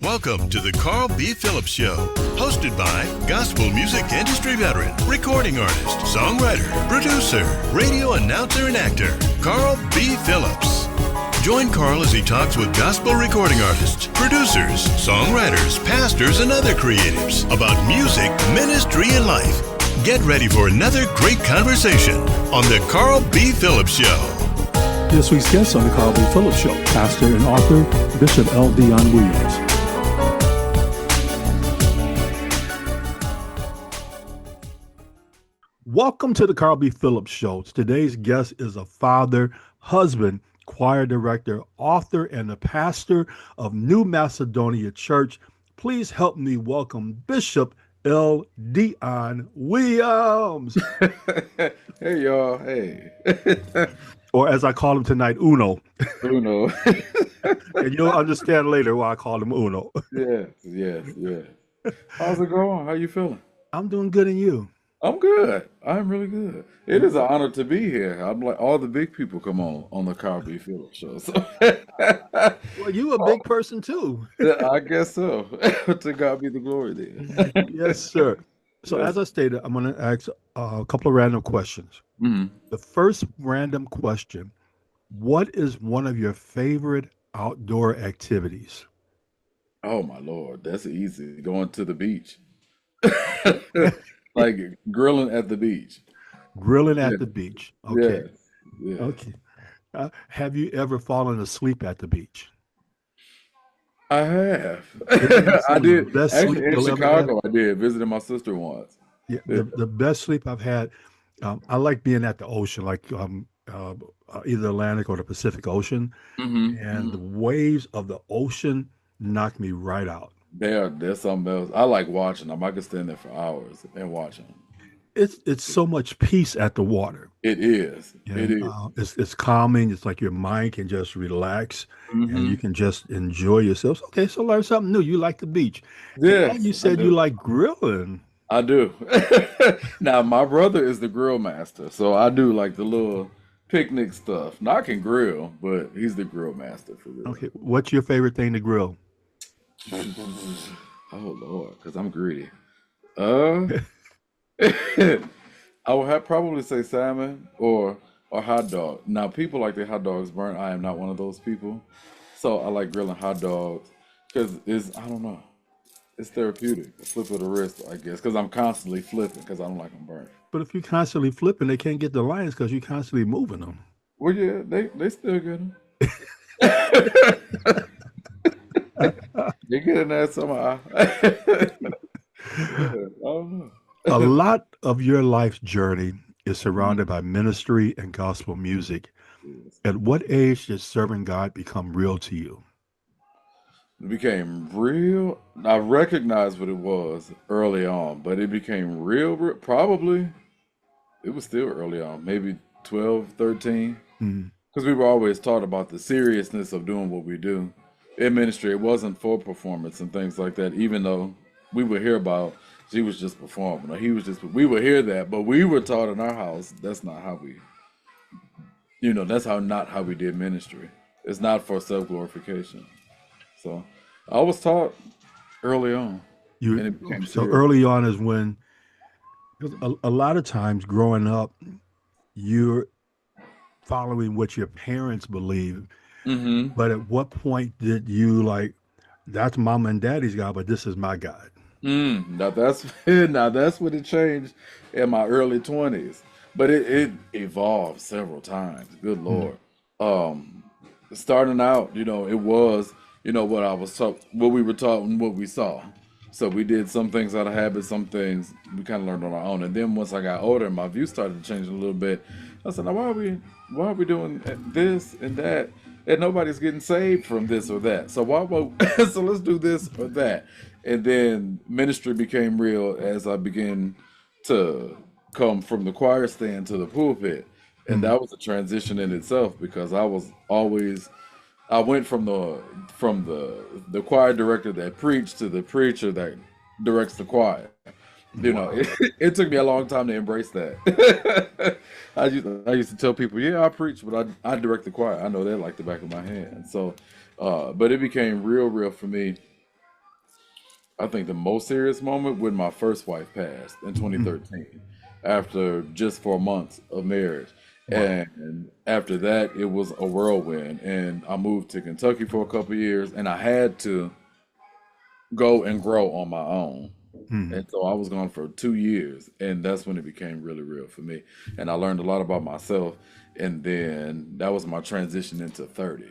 Welcome to the Carl B. Phillips Show, hosted by gospel music industry veteran, recording artist, songwriter, producer, radio announcer, and actor, Carl B. Phillips. Join Carl as he talks with gospel recording artists, producers, songwriters, pastors, and other creatives about music, ministry, and life. Get ready for another great conversation on the Carl B. Phillips Show. This week's guest on the Carl B. Phillips Show, pastor and author, Bishop Deon Williams. Welcome to the Carl B. Phillips Show. Today's guest is a father, husband, choir director, author, and the pastor of New Macedonia Church. Please help me welcome Bishop Deon Williams. Hey, y'all. Hey. Or as I call him tonight, Uno. Uno. And you'll understand later why I call him Uno. Yes. How's it going? How you feeling? I'm doing good, and you? I'm good. I'm really good. It is an honor to be here. I'm like all the big people come on the Carl B. Phillips Show. So. Well, you a big person too. I guess so. To God be the glory there. Yes, sir. So as I stated, I'm going to ask a couple of random questions. Mm-hmm. The first random question, what is one of your favorite outdoor activities? Oh, my Lord. That's easy. Going to the beach. Like grilling at the beach. Grilling at the beach. Okay. Yeah. Okay. Have you ever fallen asleep at the beach? I have. Yes, I did. best Actually, sleep in you'll ever Chicago, I did. Visited my sister once. Yeah, the best sleep I've had. I like being at the ocean, like either Atlantic or the Pacific Ocean, and the waves of the ocean knock me right out. There's something else. I like watching them. I could stand there for hours and watch them. It's so much peace at the water. It is. And, It is. it's calming. It's like your mind can just relax and Mm-hmm. you can just enjoy yourself. Okay, so learn something new. You like the beach. Yes, And you I said you do. like grilling. I do. Now, my brother is the grill master, so I do like the little picnic stuff. Now, I can grill, but he's the grill master for real. Okay, what's your favorite thing to grill? Oh, Lord, because I'm greedy. I would have probably say salmon or hot dog. Now, people like their hot dogs burnt. I am not one of those people. So I like grilling hot dogs because I don't know, it's therapeutic. A flip of the wrist, I guess, because I'm constantly flipping because I don't like them burnt. But if you're constantly flipping, they can't get the lines because you're constantly moving them. Well, yeah, they still get them. They get in there somehow. Yeah, I don't know. A lot of your life's journey is surrounded by ministry and gospel music. Yes. At what age did serving God become real to you? It became real. I recognized what it was early on, but it became real probably. It was still early on, maybe 12, 13. Mm. Because we were always taught about the seriousness of doing what we do in ministry. It wasn't for performance and things like that, even though we would hear about she was just performing or he was just, we would hear that, but we were taught in our house that's not how we, not how we did ministry. It's not for self-glorification. So I was taught early on. And it became So serious. early on is when, because a lot of times growing up, you're following what your parents believe. Mm-hmm. But at what point did you like, that's mom and daddy's God, but this is my God? Now that's when it changed in my early 20s. But it evolved several times. Good Lord. Starting out, it was, what I was taught, what we were taught and what we saw. So we did some things out of habit, some things we kind of learned on our own. And then once I got older, my view started changing a little bit. I said, now why are we doing this and that? And nobody's getting saved from this or that. So so let's do this or that. And then ministry became real as I began to come from the choir stand to the pulpit. And that was a transition in itself because I went from the choir director that preached to the preacher that directs the choir. It took me a long time to embrace that. I used to tell people, yeah, I preach, but I direct the choir. I know that like the back of my hand. So, but it became real for me I think the most serious moment when my first wife passed in 2013, after just 4 months of marriage. Wow. And after that, it was a whirlwind. And I moved to Kentucky for a couple of years, and I had to go and grow on my own. Mm. And so I was gone for 2 years, and that's when it became really real for me. And I learned a lot about myself, and then that was my transition into 30.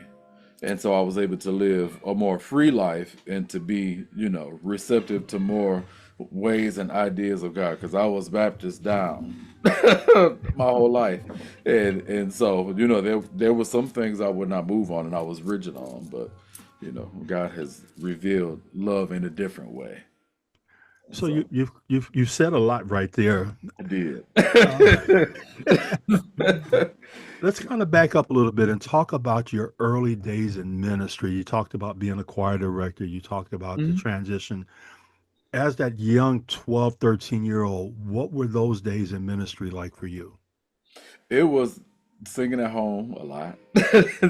And so I was able to live a more free life and to be, receptive to more ways and ideas of God, because I was Baptist down my whole life. And so, there were some things I would not move on and I was rigid on, but God has revealed love in a different way. So So you've said a lot right there. I did. Uh, let's kind of back up a little bit and talk about your early days in ministry. You talked about being a choir director. You talked about the Mhm. transition. As that young 12, 13-year-old, what were those days in ministry like for you? It was singing at home a lot.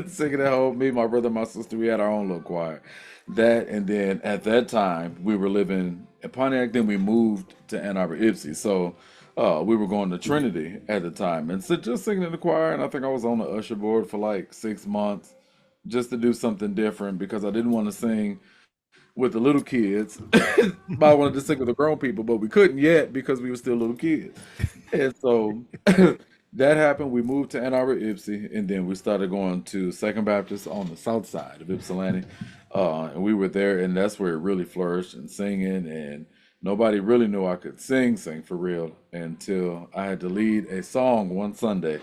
Singing at home. Me, my brother, my sister, we had our own little choir. That, and then at that time we were living in Pontiac. Then we moved to Ann Arbor, Ipsy. So we were going to Trinity at the time, and so just singing in the choir. And I think I was on the usher board for like 6 months, just to do something different because I didn't want to sing with the little kids. But I wanted to sing with the grown people, but we couldn't yet because we were still little kids. And so that happened. We moved to Ann Arbor, Ipsy, and then we started going to Second Baptist on the south side of Ypsilanti. And we were there, and that's where it really flourished and singing. And nobody really knew I could sing for real until I had to lead a song one Sunday.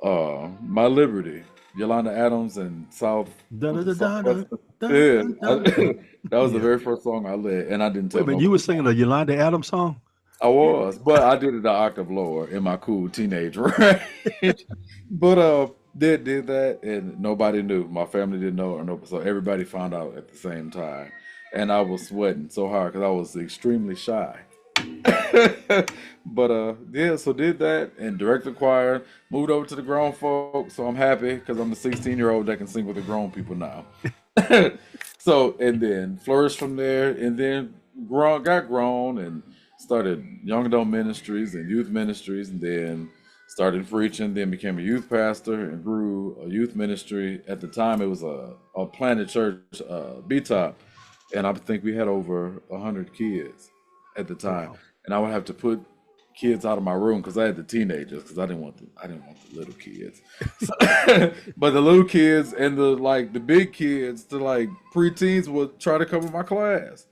My Liberty, Yolanda Adams and South, Da da was it da da da Southwest? da Yeah, da da. that was the Yeah. very first song I led, and I didn't Wait a tell minute, you nobody. were singing a Yolanda Adams song? I was, but I did it an octave lower in my cool teenage range. But did that, and nobody knew. My family didn't know, or no, so everybody found out at the same time, and I was sweating so hard because I was extremely shy. But yeah, so did that and directed choir, moved over to the grown folks. So I'm happy because I'm the 16-year-old that can sing with the grown people now. So, and then flourished from there, and then got grown and started young adult ministries and youth ministries, and then started preaching, then became a youth pastor and grew a youth ministry. At the time, it was a planted church, B-Top, and I think we had over 100 kids at the time. Wow. And I would have to put kids out of my room because I had the teenagers because I didn't want the little kids. So, but the little kids and the big kids, the like preteens, would try to come in my class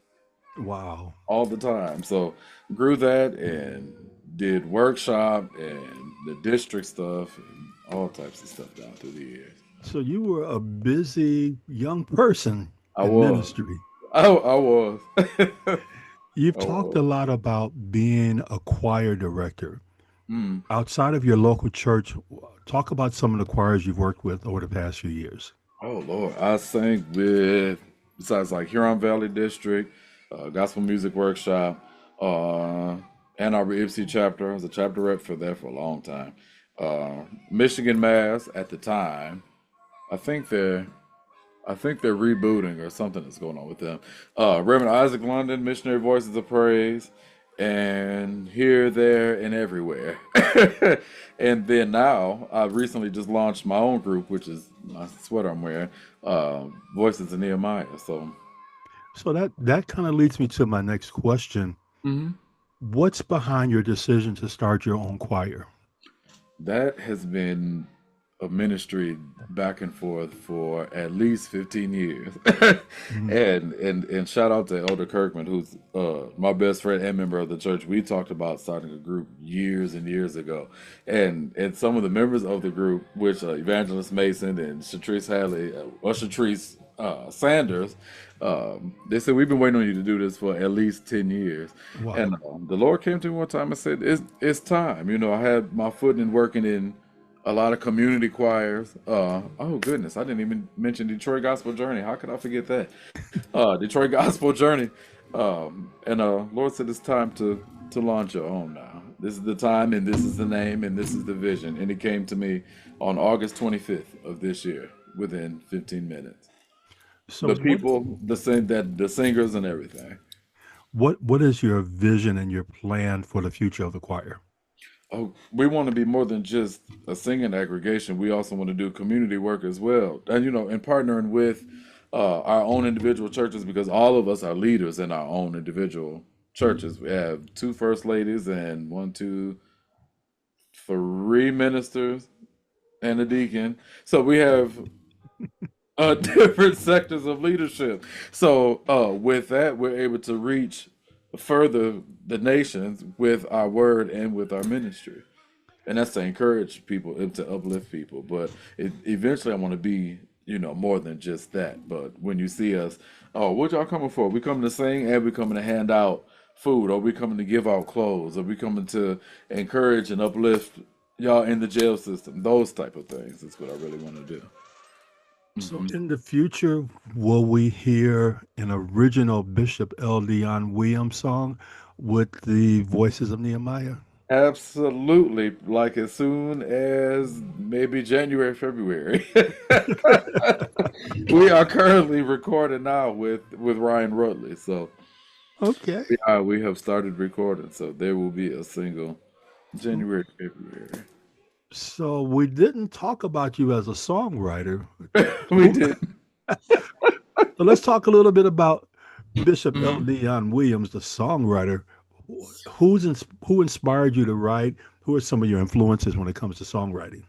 Wow. all the time. So grew that and did workshop and the district stuff and all types of stuff down through the years. So you were a busy young person I in was. ministry. I was. You've I talked a was. lot about being a choir director. Mm. Outside of your local church, talk about some of the choirs you've worked with over the past few years. Oh Lord, I sang with besides like Huron Valley District, Gospel Music Workshop, uh, Ann Arbor Ipsy chapter. I was a chapter rep for that for a long time. Michigan Mass at the time. I think they're I think they're rebooting or something that's going on with them. Reverend Isaac London, Missionary Voices of Praise, and here, there, and everywhere. And then now, I recently just launched my own group, which is my sweater I'm wearing, Voices of Nehemiah. So, So that kind of leads me to my next question. mhm. What's behind your decision to start your own choir? That has been a ministry back and forth for at least 15 years. Mhm. And shout out to Elder Kirkman, who's my best friend and member of the church. We talked about starting a group years and years ago. And some of the members of the group, which Evangelist Mason and Shatrice Hadley, or Shatrice Sanders, they said, we've been waiting on you to do this for at least 10 years. And Wow. the Lord came to me one time and said, it's time. I had my foot in working in a lot of community choirs. Oh goodness, I didn't even mention Detroit Gospel Journey. How could I forget that? Detroit Gospel Journey. And Lord said it's time to launch your own now. This is the time, and this is the name, and this is the vision. And it came to me on August 25th of this year, within 15 minutes. So The people, the singers, and everything. What is your vision and your plan for the future of the choir? Oh, we want to be more than just a singing aggregation. We also want to do community work as well. And, and partnering with our own individual churches, because all of us are leaders in our own individual churches. We have two first ladies and one, two, three ministers and a deacon. So we have different sectors of leadership. So with that, we're able to reach further the nations with our word and with our ministry. And that's to encourage people and to uplift people. But eventually I want to be, more than just that. But when you see us, oh, what y'all coming for? We coming to sing and we coming to hand out food, or we coming to give out clothes, or we coming to encourage and uplift y'all in the jail system. Those type of things is what I really want to do. So in the future, will we hear an original Bishop L. Deon Williams song with the voices of Nehemiah? Absolutely. Like as soon as maybe January, February. We are currently recording now with Ryan Rudley. So Okay. we have started recording. So there will be a single January, February. So we didn't talk about you as a songwriter. We did. So let's talk a little bit about Bishop L. Deon Williams, the songwriter. Who inspired you to write? Who are some of your influences when it comes to songwriting?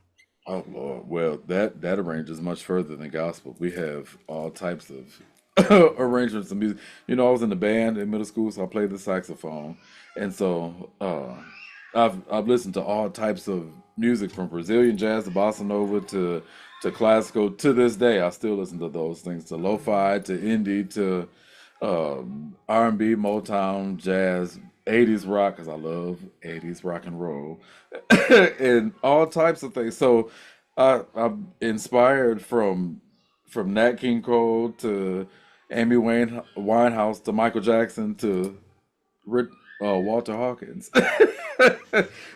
Oh Lord. Well, that ranges much further than gospel. We have all types of arrangements of music. I was in the band in middle school, so I played the saxophone, and so I've listened to all types of music from Brazilian jazz to bossa nova to classical. To this day, I still listen to those things, to lo-fi, to indie, to R&B, Motown, jazz, 80s rock, because I love 80s rock and roll, and all types of things. So I'm inspired from Nat King Cole to Amy Winehouse to Michael Jackson to Walter Hawkins.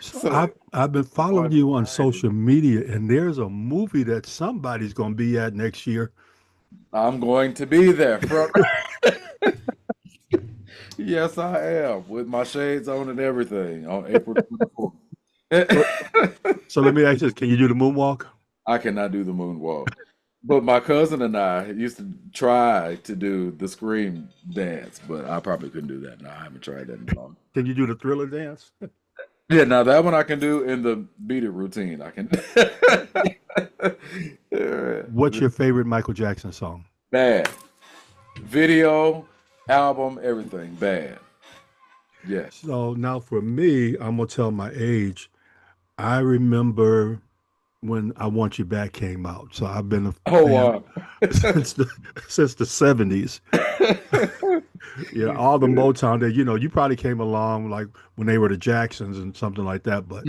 So So I've been following you on social media, and there's a movie that somebody's going to be at next year. I'm going to be there. Yes, I am, with my shades on and everything on April 24th. So let me ask you this: can you do the moonwalk? I cannot do the moonwalk. But my cousin and I used to try to do the scream dance, but I probably couldn't do that. No, I haven't tried that in a long. Can you do the Thriller dance? Yeah, now that one I can do in the Beat It routine. I can. What's your favorite Michael Jackson song? Bad. Video, album, everything. Bad. Yes. So now for me, I'm gonna tell my age. I remember when I Want You Back came out. So I've been a Oh, fan wow. since the 70s. Yeah, all the Motown that you probably came along like when they were the Jacksons and something like that. But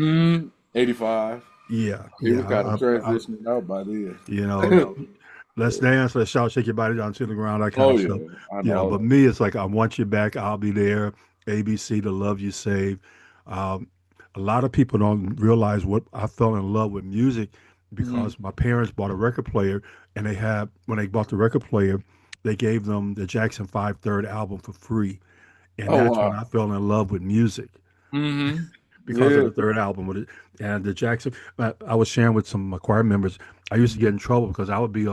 85. yeah, He was yeah, kind of transitioning out by then. you know, let's dance, let's shout, shake your body down to the ground, that kind Oh, of yeah. stuff. I know all But that. me, it's like I Want You Back, I'll Be There, ABC, The Love You Save. Um, a lot of people don't realize what I fell in love with music Mhm. because my parents bought a record player, and when they bought the record player, they gave them the Jackson 5 third album for free. And Oh, that's when wow. I fell in love with music hmm because of Yeah. the third album with it. And the Jackson, I was sharing with some of my choir members. I used to get in trouble because I would be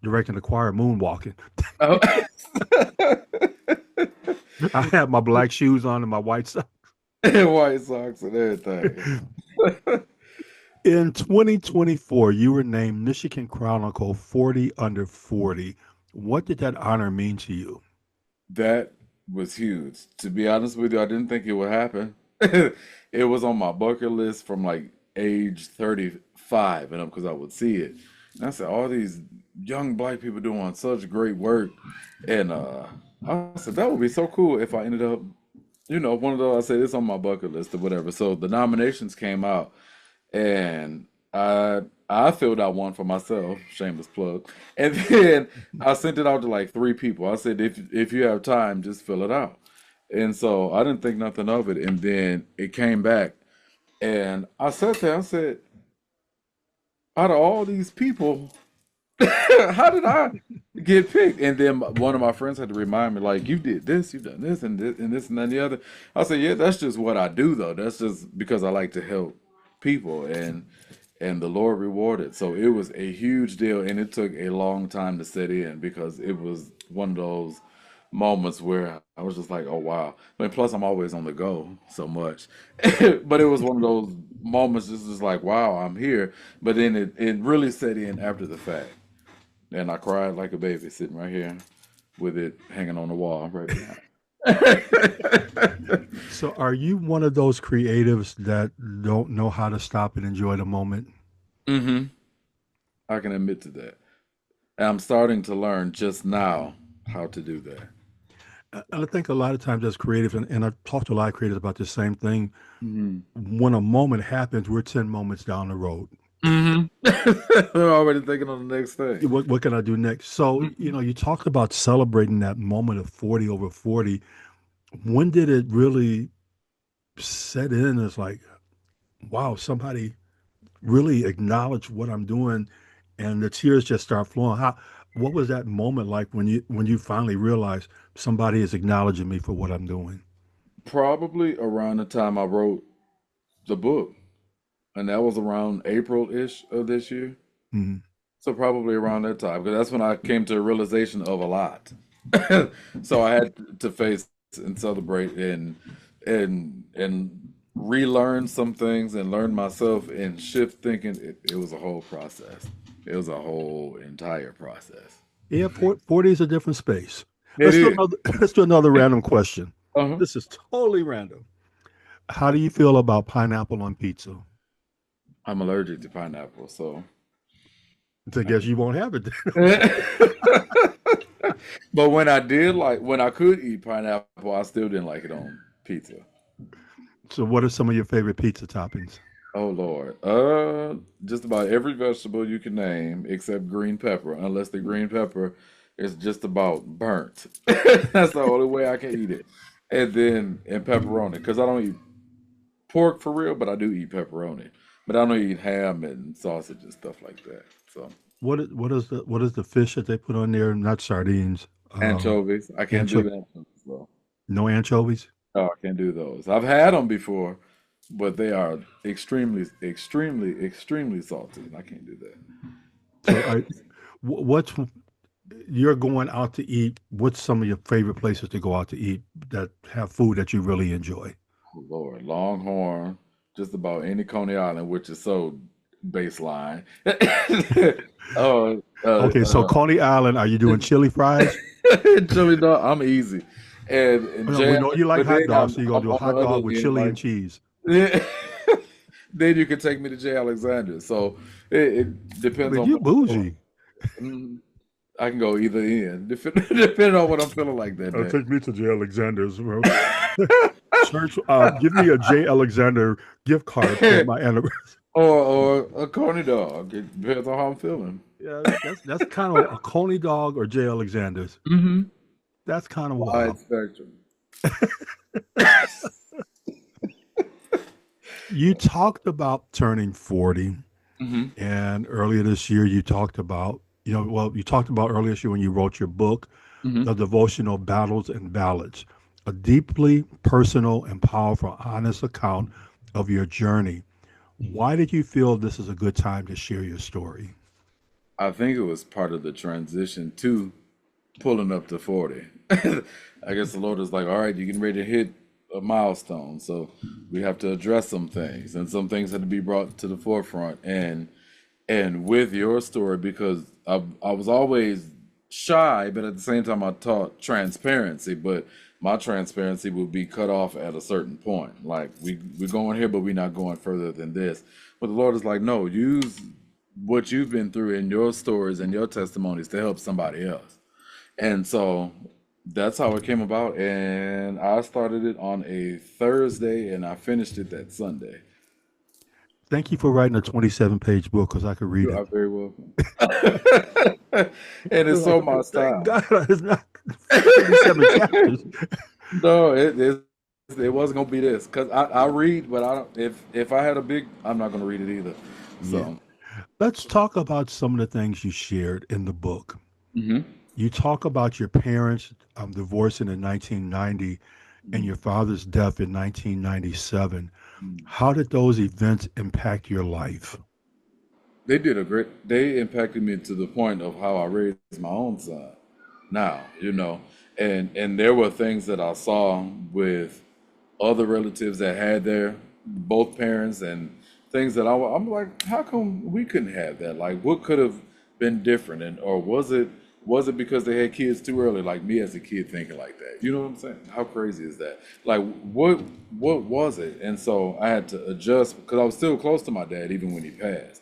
directing the choir moonwalking. Oh. I had my black shoes on and my white socks. And white socks and everything. In 2024, you were named Michigan Chronicle 40 Under 40. What did that honor mean to you? That was huge. To be honest with you, I didn't think it would happen. It was on my bucket list from like age 35 and up because I would see it. And I said, all these young black people doing such great work. And I said, that would be so cool if I ended up, one of those. I said, it's on my bucket list or whatever. So the nominations came out, and I filled out one for myself, shameless plug, and then I sent it out to like three people. I said, if you have time, just fill it out. And so I didn't think nothing of it, and then it came back, and I sat there. I said, out of all these people, How did I get picked? And then one of my friends had to remind me, like, you did this, you've done this, and this, and this, and then the other. I said, yeah, that's just what I do, though. That's just because I like to help people, and the Lord rewarded. So it was a huge deal, and it took a long time to set in because it was one of those moments where I was just like, oh wow. I mean, plus I'm always on the go so much, but it was one of those moments. Just like, wow, I'm here. But then it really set in after the fact. And I cried like a baby sitting right here with it hanging on the wall right behind. So, are you one of those creatives that don't know how to stop and enjoy the moment? Mm-hmm. I can admit to that. And I'm starting to learn just now how to do that. I think a lot of times as creatives, and I've talked to a lot of creatives about the same thing. Mm-hmm. When a moment happens, we're 10 moments down the road. Mm-hmm. They're already thinking on the next thing. What can I do next? So, you talked about celebrating that moment of 40 over 40. When did it really set in? It's like, wow, somebody really acknowledged what I'm doing, and the tears just start flowing. What was that moment like when you finally realized somebody is acknowledging me for what I'm doing? Probably around the time I wrote the book, and that was around April-ish of this year. Mm-hmm. So probably around that time, because that's when I came to a realization of a lot. So I had to face and celebrate and relearn some things and learn myself and shift thinking. It was a whole process. It was a whole entire process. Yeah, 40 is a different space. It is. Let's do another random question. Uh-huh. This is totally random. How do you feel about pineapple on pizza? I'm allergic to pineapple, so I guess you won't have it then. But when I could eat pineapple, I still didn't like it on pizza. So what are some of your favorite pizza toppings? Oh Lord. Just about every vegetable you can name except green pepper, unless the green pepper is just about burnt. That's the only way I can eat it. And pepperoni, because I don't eat pork for real, but I do eat pepperoni. But I don't eat ham and sausage and stuff like that. So what is the fish that they put on there? Not sardines. anchovies. I can't do that. So. No anchovies? Oh, I can't do those. I've had them before, but they are extremely, extremely, extremely salty. And I can't do that. So you're going out to eat? What's some of your favorite places to go out to eat that have food that you really enjoy? Oh, Lord, Longhorn, just about any Coney Island, which is so baseline. Okay, so Coney Island, are you doing chili fries? Chili dog, I'm easy. And we know you like hot dogs, so you're going to do a hot dog with chili and cheese. Then you can take me to J. Alexander. So it depends on. You bougie. I can go either end, depending on what I'm feeling like that day. Take me to J. Alexander's. Church, give me a J. Alexander gift card for my anniversary. Or a Coney dog. It depends on how I'm feeling. Yeah, that's kind of a Coney dog or J. Alexander's. Mm-hmm. That's kind of wide wild. spectrum. You talked about turning 40, Mm-hmm. and earlier this year you talked about, you talked about earlier this year when you wrote your book, Mm-hmm. The Devotional Battles and Ballads, a deeply personal and powerful, honest account of your journey. Why did you feel this is a good time to share your story? I think it was part of the transition to pulling up to 40. I guess the Lord is like, all right, you're getting ready to hit a milestone. So we have to address some things, and some things had to be brought to the forefront. And with your story, because I was always shy, but at the same time I taught transparency, but my transparency would be cut off at a certain point. Like we're going here, but we're not going further than this. But the Lord is like, no, use what you've been through in your stories and your testimonies to help somebody else. And so that's how it came about. And I started it on a Thursday and I finished it that Sunday. Thank you for writing a 27-page book, because I could read You are it. very welcome. And it's so my style. God, it's not 27 chapters. No, it wasn't gonna be this, because I read, but I don't. If I had a big, I'm not gonna read it either. So Let's talk about some of the things you shared in the book. Hmm. You talk about your parents divorcing in 1990 and your father's death in 1997. How did those events impact your life? They impacted me to the point of how I raised my own son now, and there were things that I saw with other relatives that had their both parents and things that I'm like, how come we couldn't have that? Like, what could have been different? And or was it because they had kids too early, like me as a kid thinking like that? You know what I'm saying? How crazy is that? Like, what was it? And so I had to adjust because I was still close to my dad even when he passed,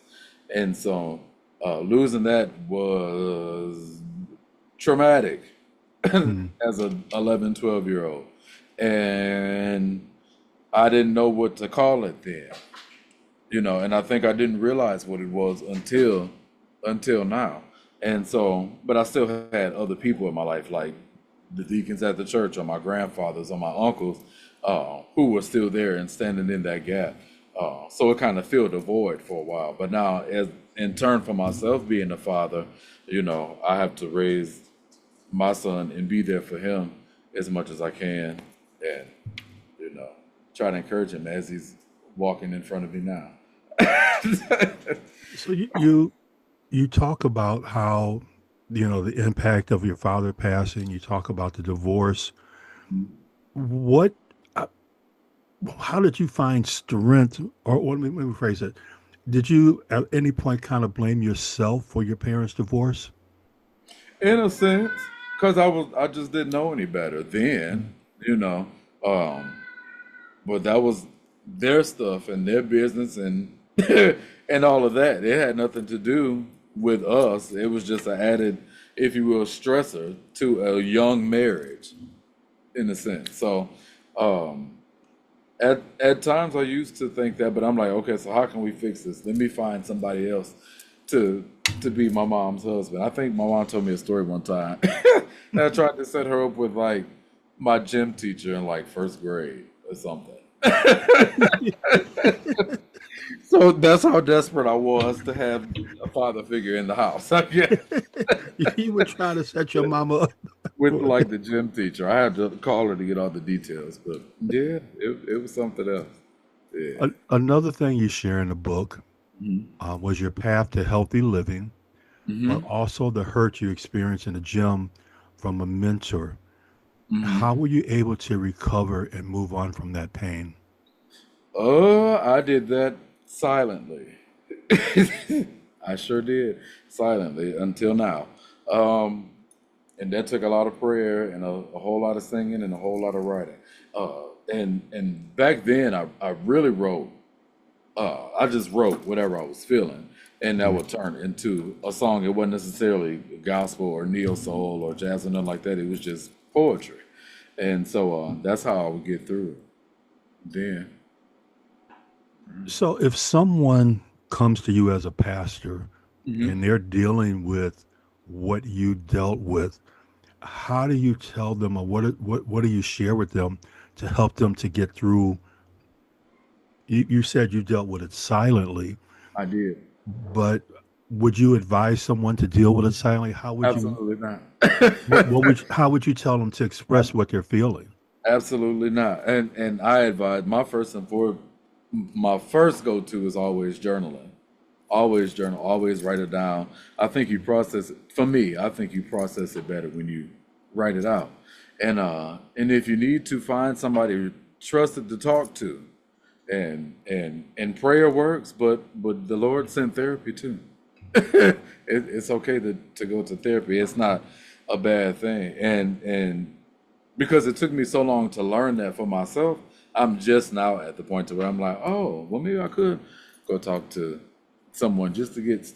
and so losing that was traumatic Mm. as a 11, 12 year old, and I didn't know what to call it then, and I think I didn't realize what it was until now. And so, but I still had other people in my life, like the deacons at the church, or my grandfathers, or my uncles, who were still there and standing in that gap. So it kind of filled a void for a while. But now, as in turn for myself being a father, I have to raise my son and be there for him as much as I can, and you know, try to encourage him as he's walking in front of me now. So you talk about how the impact of your father passing. You talk about the divorce. What? uh, How did you find strength, or let me phrase it? Did you at any point kind of blame yourself for your parents' divorce? In a sense, because I just didn't know any better then, you know. Um, but that was their stuff and their business and and all of that. It had nothing to do with us. It was just an added, if you will, stressor to a young marriage, in a sense. So, um, at times I used to think that, but I'm like, okay, so how can we fix this? Let me find somebody else to to be my mom's husband. I think my mom told me a story one time that I tried to set her up with like my gym teacher in like first grade or something. So that's how desperate I was to have a father figure in the house. Yeah, You were trying to set your mama up with for like the gym teacher. I had to call her to get all the details, but yeah, it was something else. Yeah. Another thing you share in the book was your path to healthy living, but Hmm. also the hurt you experienced in the gym from a mentor. How Hmm. were you able to recover and move on from that pain? I did that silently. I sure did silently until now. Um, and that took a lot of prayer and a whole lot of singing and a whole lot of writing. And back then, I really wrote. I just wrote whatever I was feeling, and that Mm. would turn into a song. It wasn't necessarily gospel or neo soul or jazz or nothing like that. It was just poetry, and so that's how I would get through it. Then. So, if someone comes to you as a pastor and they're dealing with what you dealt with, how do you tell them, or what do you share with them to help them to get through? You said you dealt with it silently, I did. but would you advise someone to deal with it silently? Absolutely not. How would you tell them to express what they're feeling? Absolutely not. And I advise my first go to is always journaling. Always journal, always write it down. I think you process it for me, I think you process it better when you write it out. And if you need to find somebody trusted to talk to, and prayer works, but the Lord sent therapy too. It's okay to go to therapy. It's not a bad thing. And because it took me so long to learn that for myself, I'm just now at the point to where I'm like, oh, well, maybe I could go talk to someone just to get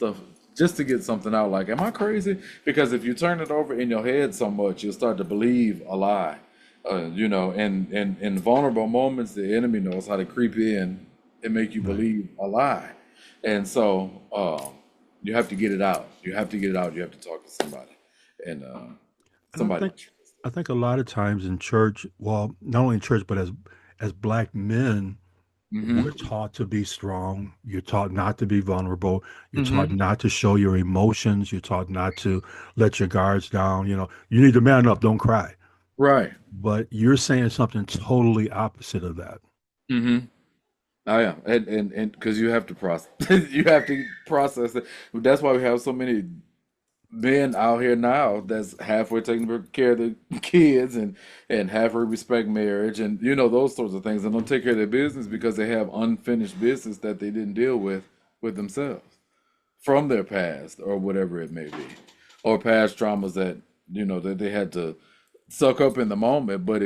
something out. Like, am I crazy? Because if you turn it over in your head so much, you'll start to believe a lie. And in vulnerable moments, the enemy knows how to creep in and make you Right. believe a lie. And so you have to get it out. You have to get it out. You have to talk to somebody, and And I somebody. think I think a lot of times in church, well, not only in church, but as black men, Mm-hmm. We're taught to be strong. You're taught not to be vulnerable. You're taught Mm-hmm. not to show your emotions. You're taught not to let your guards down. You need to man up, don't cry. Right. But you're saying something totally opposite of that. Mm-hmm. I am, and because you have to process, you have to process it. That's why we have so many men out here now that's halfway taking care of the kids and halfway respect marriage and those sorts of things and don't take care of their business because they have unfinished business that they didn't deal with themselves from their past or whatever it may be, or past traumas that that they had to suck up in the moment, but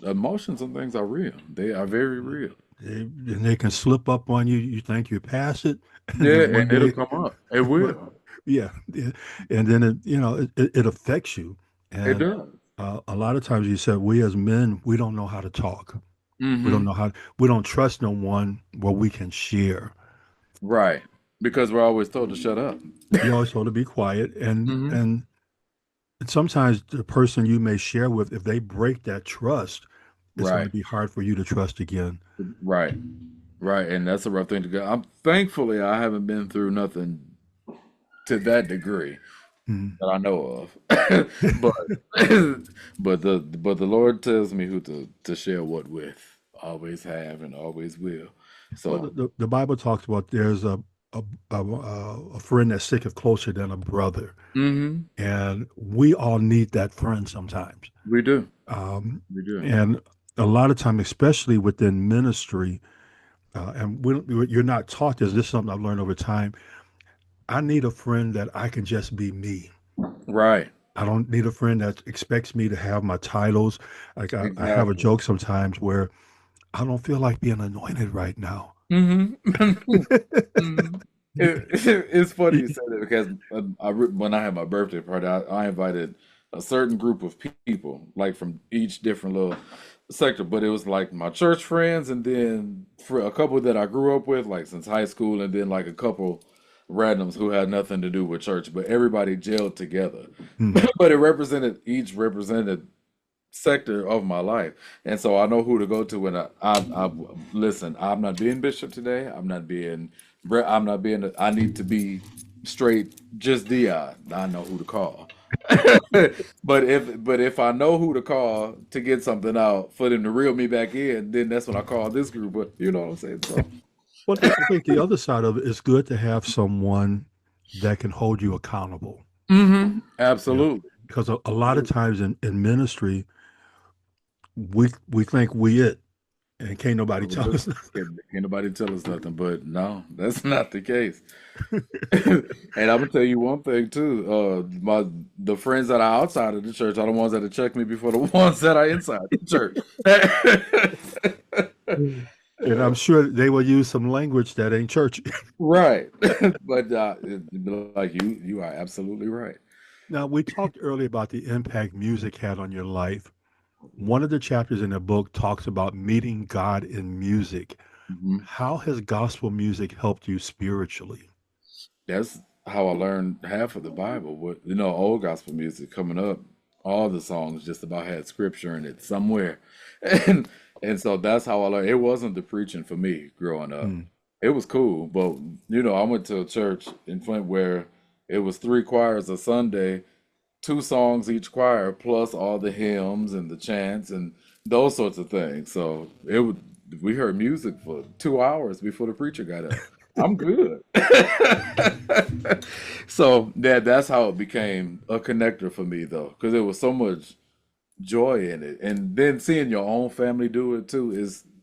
emotions and things are real. They are very real. They can slip up on you. You think you're past it, and Yeah, then one and it'll day, come up. It well, will. yeah, yeah, and then it affects you. It And does. a lot of times, you said we as men, we don't know how to talk. We don't Hmm. know how. We don't trust no one where we can share. Right. Because we're always told to shut up. You always told to be quiet, and Hmm. and sometimes the person you may share with, if they break that trust, it's going to Right. be hard for you to trust again. Right. Right. And that's a rough thing to go. I'm thankfully I haven't been through nothing to that degree Mm. that I know of. But but the Lord tells me who to share what with. Always have and always will. Well, So the Bible talks about there's a friend that sticketh closer than a brother, hmm and we all need that friend sometimes. we do. Um, We do. and a lot of time, especially within ministry, and you're not taught this. This is something I've learned over time. I need a friend that I can just be me. Right. I don't need a friend that expects me to have my titles. Like I have a Exactly. joke sometimes where I don't feel like being anointed right now. Hmm. Mhm. It's funny you say that because when I had my birthday party, I invited a certain group of people, like from each different little sector, but it was like my church friends, and then for a couple that I grew up with, like since high school, and then like a couple randoms who had nothing to do with church, but everybody gelled together. Hmm. But it represented sector of my life, and so I know who to go to when I listen. I'm not being bishop today. I'm not being. I need to be straight. Just Dion. I know who to call. But if I know who to call to get something out for them to reel me back in, then that's when I call this group. But you know what I'm saying? So Well, I think the other side of it is good to have someone that can hold you accountable. You know, absolutely. because a lot of times in ministry, we think we it, and can't nobody We tell do. us nothing. Can't nobody tell us nothing, but no, that's not the case. And I'm gonna tell you one thing too. The friends that are outside of the church are the ones that check me before the ones that are inside the church. Mm. And I'm sure they will use some language that ain't church. Right. But like you are absolutely right. Now, we talked earlier about the impact music had on your life. One of the chapters in the book talks about meeting God in music. Mhm. How has gospel music helped you spiritually? That's how I learned half of the Bible. What old gospel music coming up, all the songs just about had scripture in it somewhere, and and so that's how I learned. It wasn't the preaching for me growing up. Mm. It was cool, but I went to a church in Flint where it was three choirs a Sunday, two songs each choir, plus all the hymns and the chants and those sorts of things. So we heard music for 2 hours before the preacher got up. I'm good. So that's how it became a connector for me though, because there was so much joy in it, and then seeing your own family do it too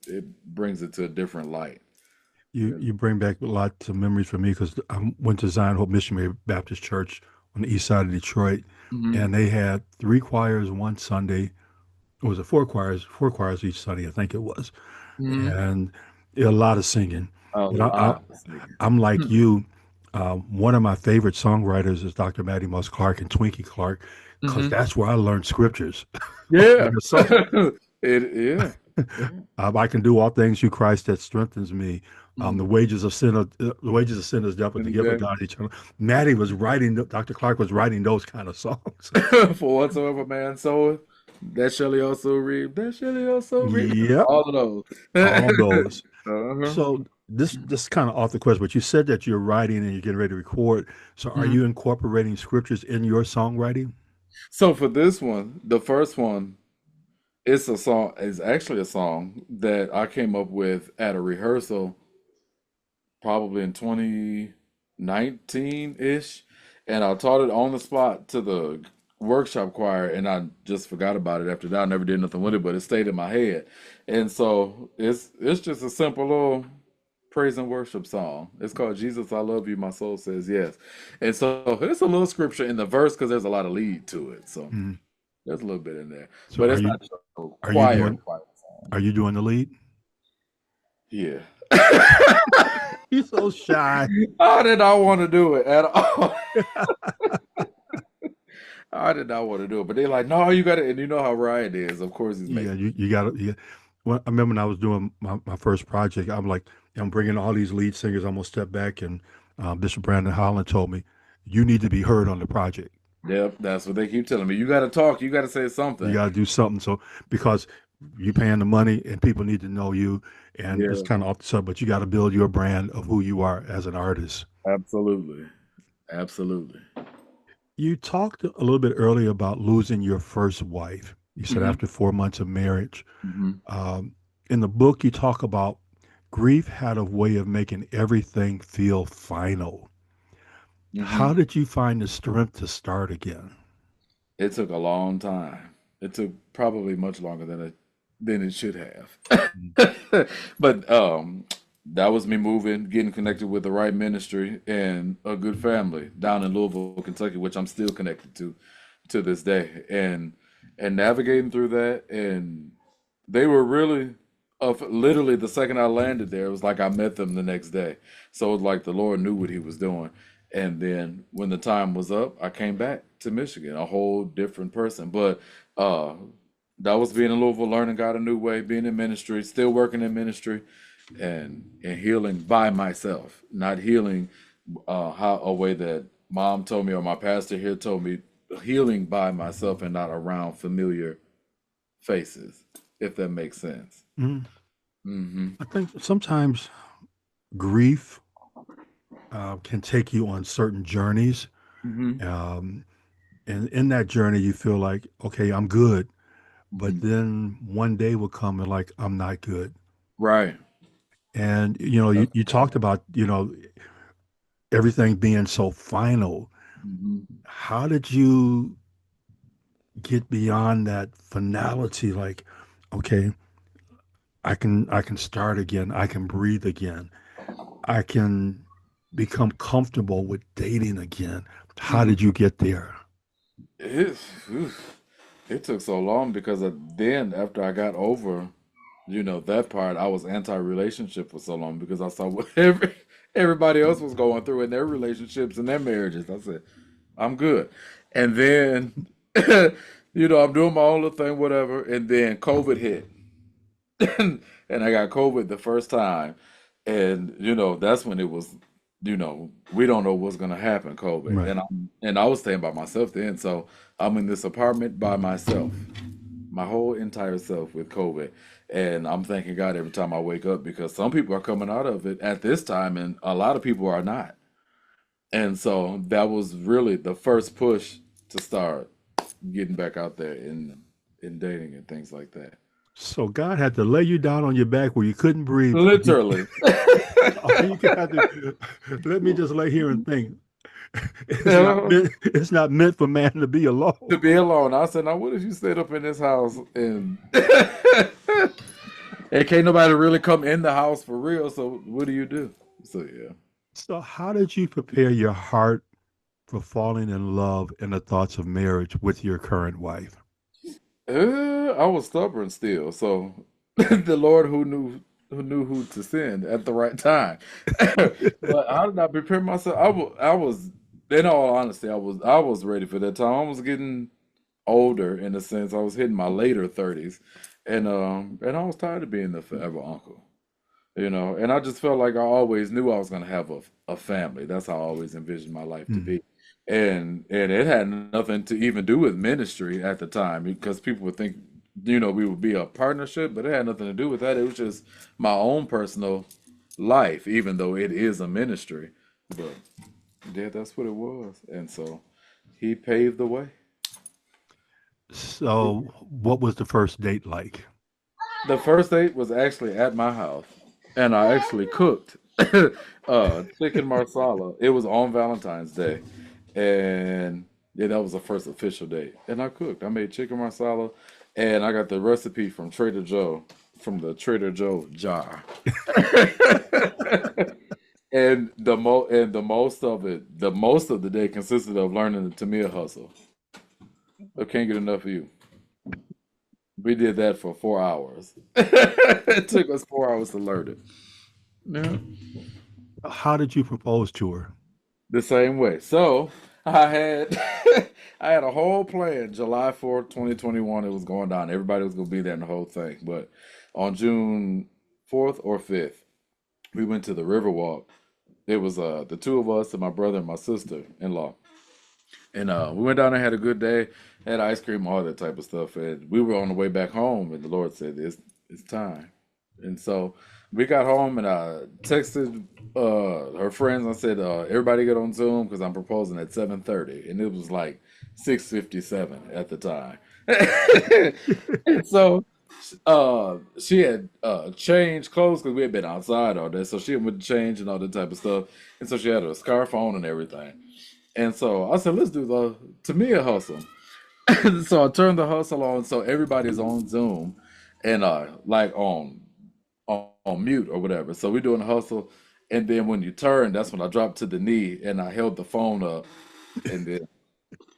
it brings it to a different light. You bring back a lot of memories for me because I went to Zion Hope Missionary Baptist Church on the east side of Detroit, Hmm. and they had three choirs one Sunday. It was a four choirs each Sunday, I think it was, Hmm. and a lot of singing. A But lot of singing. I'm like you. One of my favorite songwriters is Dr. Mattie Moss Clark and Twinkie Clark, because Hmm. that's where I learned scriptures on Yeah. the song. Yeah. Yeah. I can do all things through Christ that strengthens me. The Mhm. wages of sin, the wages of sin is death, but the And gift of then God is eternal. Maddie was writing, Dr. Clark was writing those kind of songs. for whatsoever man soweth, that shall he also reap. That shall he also reap. Yep, All of those. all those. Uh-huh. So this kind of off the question, but you said that you're writing and you're getting ready to record. So are Mhm. you incorporating scriptures in your songwriting? So for this one, the first one, it's a song, is actually a song that I came up with at a rehearsal probably in 2019-ish. And I taught it on the spot to the workshop choir, and I just forgot about it after that. I never did nothing with it, but it stayed in my head. And so it's just a simple little praise and worship song. It's called Jesus, I Love You, My Soul Says Yes. And so it's a little scripture in the verse because there's a lot of lead to it. So Mm. there's a little bit in there. So But it's not just a are you choir doing choir song. are you doing the lead? Yeah. He's so shy. I did not want to do it at all. I did not want to do it. But they're like, no, you got it. And you know how Ryan is. Of course he's Yeah, making. you got to. Yeah. Well, I remember when I was doing my first project, I'm like, I'm bringing all these lead singers. I'm gonna step back, and Bishop Brandon Holland told me, you need to be heard on the project. Yep, that's what they keep telling me. You got to talk. You got to say You something. got to do something. So because you paying the money, and people need to know you, and it's Yeah, kind of off the sub, but you got to build your brand of who you are as an artist. absolutely. Absolutely. You talked a little bit earlier about losing your first wife. You said Hmm. after 4 months of marriage. Hmm. Um, in the book, you talk about grief had a way of making everything feel final. How Hmm. did you find the strength to start again? It took a long time. It took probably much longer than it should have. Mm. But that was me moving, getting connected with the right ministry and a good family down in Louisville, Kentucky, which I'm still connected to this day, and navigating through that. And they were really of literally the second I landed there, it was like I met them the next day. So it was like the Lord knew what He was doing. And then when the time was up, I came back to Michigan, a whole different person. But uh, that was being in Louisville, learning God a new way, being in ministry, still working in ministry, and healing by myself, not healing how a way that mom told me or my pastor here told me, healing by myself and not around familiar faces, if that makes sense. Mhm. Hmm. I think sometimes grief can take you on certain journeys. Hmm. Um, and in that journey, you feel like, okay, I'm good. But Hmm. then one day will come and like, I'm not good. Right. And, you talked about, everything being so final. Hmm. How did you get beyond that finality? Like, okay, I can start again. I can breathe again. I can become comfortable with dating again. How Hmm. did you get there? It, oof, it took so long because then after I got over, that part, I was anti-relationship for so long because I saw what everybody else was going through in their relationships and their marriages. I said, I'm good. And then, I'm doing my own little thing, whatever. And then COVID hit. And I got COVID the first time. And, that's when it was, we don't know what's gonna happen, COVID. Right. And I was staying by myself then. So I'm in this apartment by myself, my whole entire self with COVID. And I'm thanking God every time I wake up because some people are coming out of it at this time and a lot of people are not. And so that was really the first push to start getting back out there in dating and things like that. So God had to lay you down on your back where you couldn't breathe. Literally. All you had to let me just lay here and think. It's not meant for man to be alone. To be alone. I said, now what if you stayed up in this house and and can't nobody really come in the house for real? So what do you do? So yeah. So how did you prepare your heart for falling in love and the thoughts of marriage with your current wife? I was stubborn still, so the Lord who knew who to send at the right time. But how did I prepare myself? I was in all honesty, I was ready for that time. I was getting older in a sense. I was hitting my later 30s, and I was tired of being the forever uncle. And I just felt like I always knew I was going to have a family. That's how I always envisioned my life to Mm. be. And it had nothing to even do with ministry at the time because people would think we would be a partnership, but it had nothing to do with that. It was just my own personal life, even though it is a ministry. But yeah, that's what it was. And so he paved the way. So, what was the first date like? The first date was actually at my house, and I actually cooked chicken marsala. It was on Valentine's Day, and yeah, that was the first official date. And I cooked. I made chicken marsala, and I got the recipe from Trader Joe, from the Trader Joe jar. And the most of the day consisted of learning the Tamia hustle. I can't get enough of you. We did that for 4 hours. It took us 4 hours to learn it. Yeah. How did you propose to her? The same way. So I had I had a whole plan. July 4th, 2021, it was going down. Everybody was gonna be there in the whole thing. But on June 4th or 5th, we went to the Riverwalk. It was the two of us and my brother and my sister-in-law. And we went down there, had a good day, had ice cream, all that type of stuff. And we were on the way back home, and the Lord said, it's time. And so we got home, and I texted her friends. I said, everybody get on Zoom because I'm proposing at 7:30. And it was like 6:57 at the time. And so she had changed clothes because we had been outside all day. So she would change and all that type of stuff. And so she had a scarf on and everything. And so I said, let's do the Tamia hustle. So I turned the hustle on, so everybody's on Zoom and like on mute or whatever. So we're doing the hustle, and then when you turn, that's when I dropped to the knee and I held the phone up, and then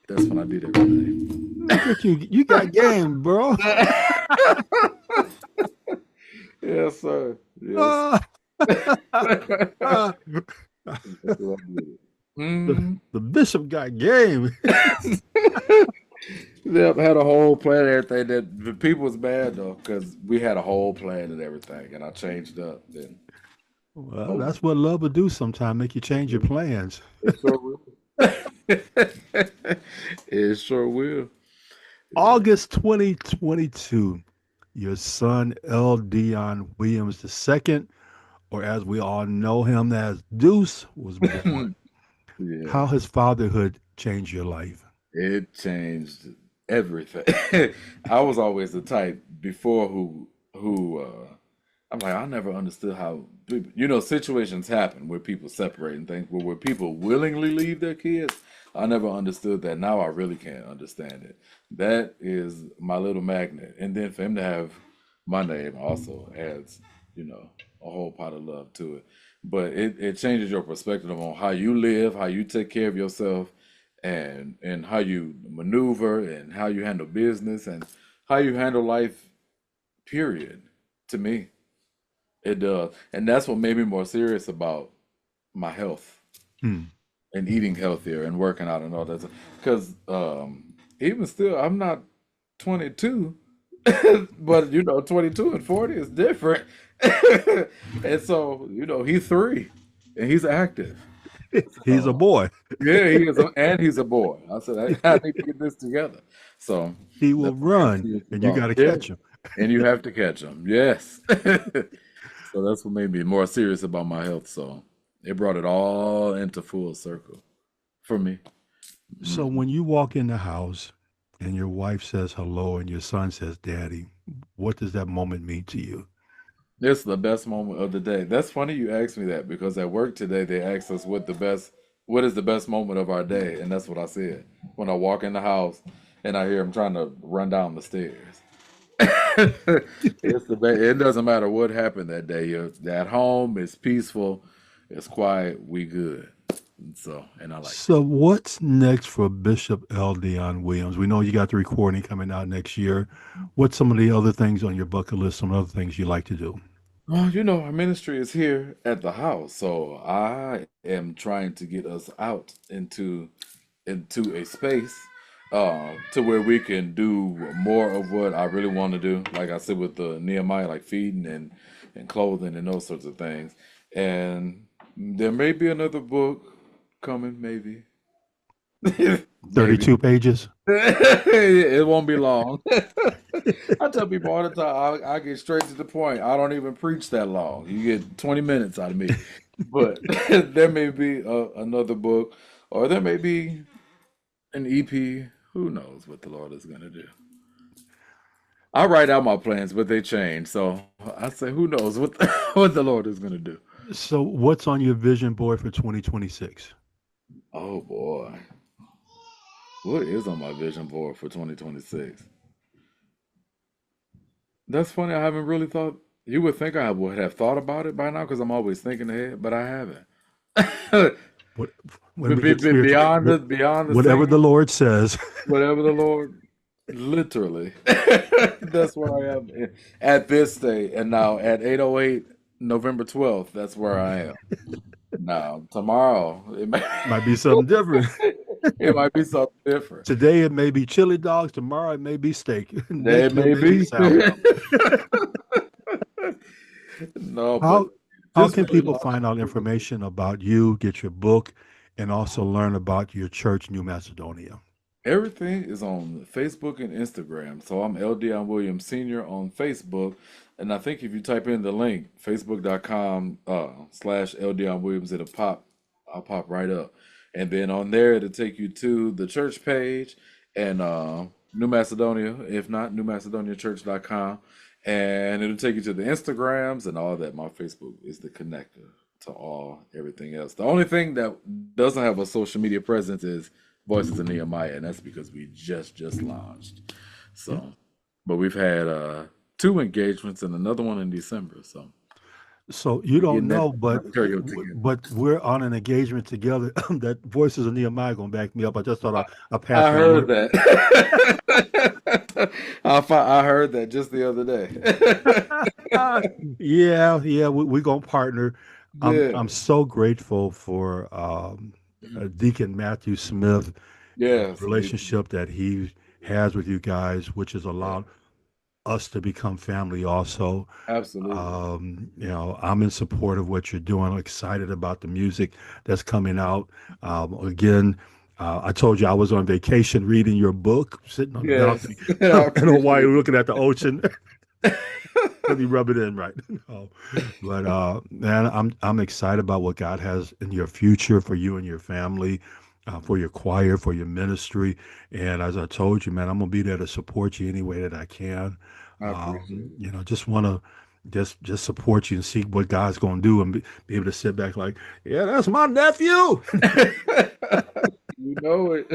that's when I did everything. Look at you. You got game, bro. Yes, sir. Yes. That's what I did. The bishop got game. Yep, had a whole plan and everything. That the people was mad though, because we had a whole plan and everything, and I changed up. Then Well, that's what love will do sometimes, make you change your plans. it sure will. It sure will. August 2022, your son, L. Deon Williams II, or as we all know him as Deuce, was born. Yeah, How has fatherhood changed your life? it changed everything. I was always the type before who I'm like, I never understood how people, situations happen where people separate and things, but where people willingly leave their kids, I never understood that. Now I really can't understand it. That is my little magnet. And then for him to have my name also adds, a whole pot of love to it. But it changes your perspective on how you live, how you take care of yourself, and how you maneuver and how you handle business and how you handle life, period, to me. It does. And that's what made me more serious about my health Hmm. and eating healthier and working out and all that stuff. Because even still, I'm not 22, but 22 and 40 is different. And so, he's 3 and he's active. He's a boy. Yeah, he is, and he's a boy. I said, I need to get this together. So He will that's what I'm run, serious and you got about. to Yeah, catch him. and you have to catch him. Yes. So that's what made me more serious about my health. So it brought it all into full circle for me. So when you walk in the house and your wife says hello and your son says daddy, what does that moment mean to you? It's the best moment of the day. That's funny you asked me that because at work today they asked us what is the best moment of our day, and that's what I said when I walk in the house and I hear him trying to run down the stairs. It doesn't matter what happened that day. You're at home. It's peaceful. It's quiet. We good. And I like it. So what's next for Bishop L. Deon Williams? We know you got the recording coming out next year. What's some of the other things on your bucket list, some other things you like to do? Well, our ministry is here at the house, so I am trying to get us out into a space to where we can do more of what I really want to do. Like I said with the Nehemiah, like feeding and clothing and those sorts of things. And there may be another book coming, maybe. maybe. 32 pages. It won't be long. I tell people all the time, I get straight to the point. I don't even preach that long. You get 20 minutes out of me. But there may be another book, or there may be an EP. Who knows what the Lord is going to do? I write out my plans, but they change. So I say, who knows what what the Lord is going to do? So, what's on your vision board for 2026? Oh boy, what is on my vision board for 2026? That's funny. I haven't really thought. You would think I would have thought about it by now because I'm always thinking ahead, but I haven't. What, when we get Beyond spiritual, the whatever the singing, Lord says. whatever the Lord, literally, that's where I am at this day. And now at 8:08, November 12th, that's where I am. Now tomorrow, Might be something different. it might be something different. Today it may be chili dogs. Tomorrow it may be steak. It Next may it may be be. salad. No, but How just can really people find out information about you, get your book, and also learn about your church, New Macedonia? everything is on Facebook and Instagram. So I'm L. Deon Williams Sr. on Facebook. And I think if you type in the link, facebook.com / L. Deon Williams, it'll pop. I'll pop right up. And then on there, it'll take you to the church page and New Macedonia, if not, newmacedoniachurch.com. And it'll take you to the Instagrams and all that. My Facebook is the connector to everything else. The only thing that doesn't have a social media presence is Voices of Nehemiah, and that's because we just launched. So, but we've had 2 engagements and another one in December. So you don't Getting that know, but karaoke together. we're on an engagement together. That Voices of Nehemiah gonna back me up. I just thought I I passed that heard on. that. I heard that just the other day. Yeah, we're gonna partner. I'm Yeah. so grateful for Deacon Matthew Smith, Yes. relationship that he has with you guys, which has Yeah. allowed us to become family also. Absolutely. I'm in support of what you're doing. I'm excited about the music that's coming out. Again, I told you I was on vacation reading your book, sitting on the Yes. balcony I in Hawaii appreciate looking at the ocean. Let me rub it in right. No. But man, I'm excited about what God has in your future for you and your family, for your choir, for your ministry. And as I told you, man, I'm gonna be there to support you any way that I can. I appreciate Just want to just support you and see what God's gonna do, and be able to sit back like, yeah, that's my nephew. it. You know it.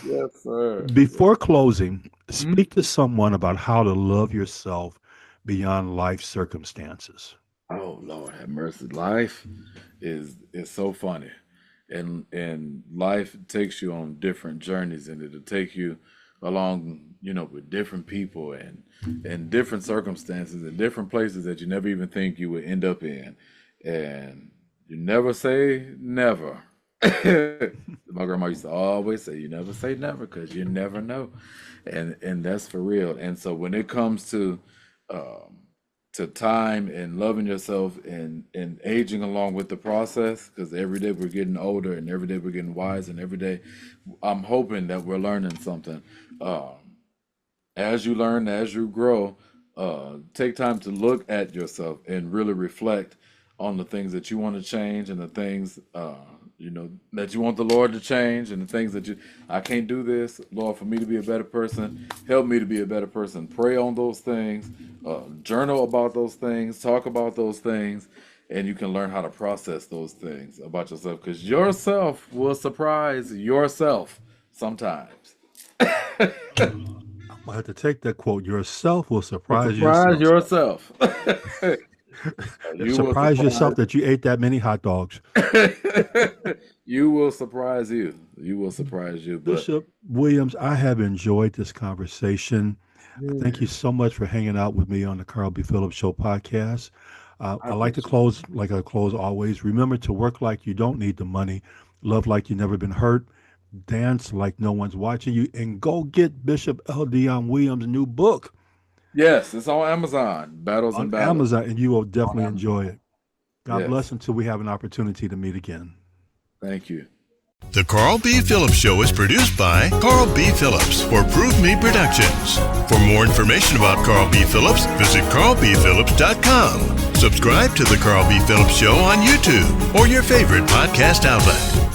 Yes, sir. Before closing, Mhm. speak to someone about how to love yourself beyond life circumstances. Oh Lord, have mercy. Life is so funny, and life takes you on different journeys, and it'll take you along, with different people and different circumstances and different places that you never even think you would end up in, and you never say never. My grandma used to always say, "You never say never, because you never know," and that's for real. And so when it comes um, to time and loving yourself and aging along with the process, because every day we're getting older and every day we're getting wise, and every day I'm hoping that we're learning something. Um, as you learn, as you grow, take time to look at yourself and really reflect on the things that you want to change, and the things that you want the Lord to change, and the things that I can't do this, Lord, for me to be a better person. Help me to be a better person. Pray on those things, journal about those things, talk about those things, and you can learn how to process those things about yourself, because yourself will surprise yourself sometimes. I have to take that quote. Yourself will surprise Surprise yourself. yourself. You will Surprise yourself surprise. that you ate that many hot dogs. You will surprise you. You will surprise you. But Bishop Williams, I have enjoyed this conversation. Thank you yeah, so much for hanging out with me on the Carl B. Phillips Show podcast. I I like to appreciate close like I close always. Remember to work like you don't need the money, love like you never been hurt, dance like no one's watching you, and go get Bishop L. Deon Williams' new book Yes, it's on Amazon. Battles on and Ballads Amazon, and you will on definitely Amazon. enjoy it. God bless Yes. until we have an opportunity to meet again. Thank you. The Carl B. Phillips Show is produced by Carl B. Phillips for Prove Me Productions. For more information about Carl B. Phillips, visit carlbphillips.com. Subscribe to The Carl B. Phillips Show on YouTube or your favorite podcast outlet.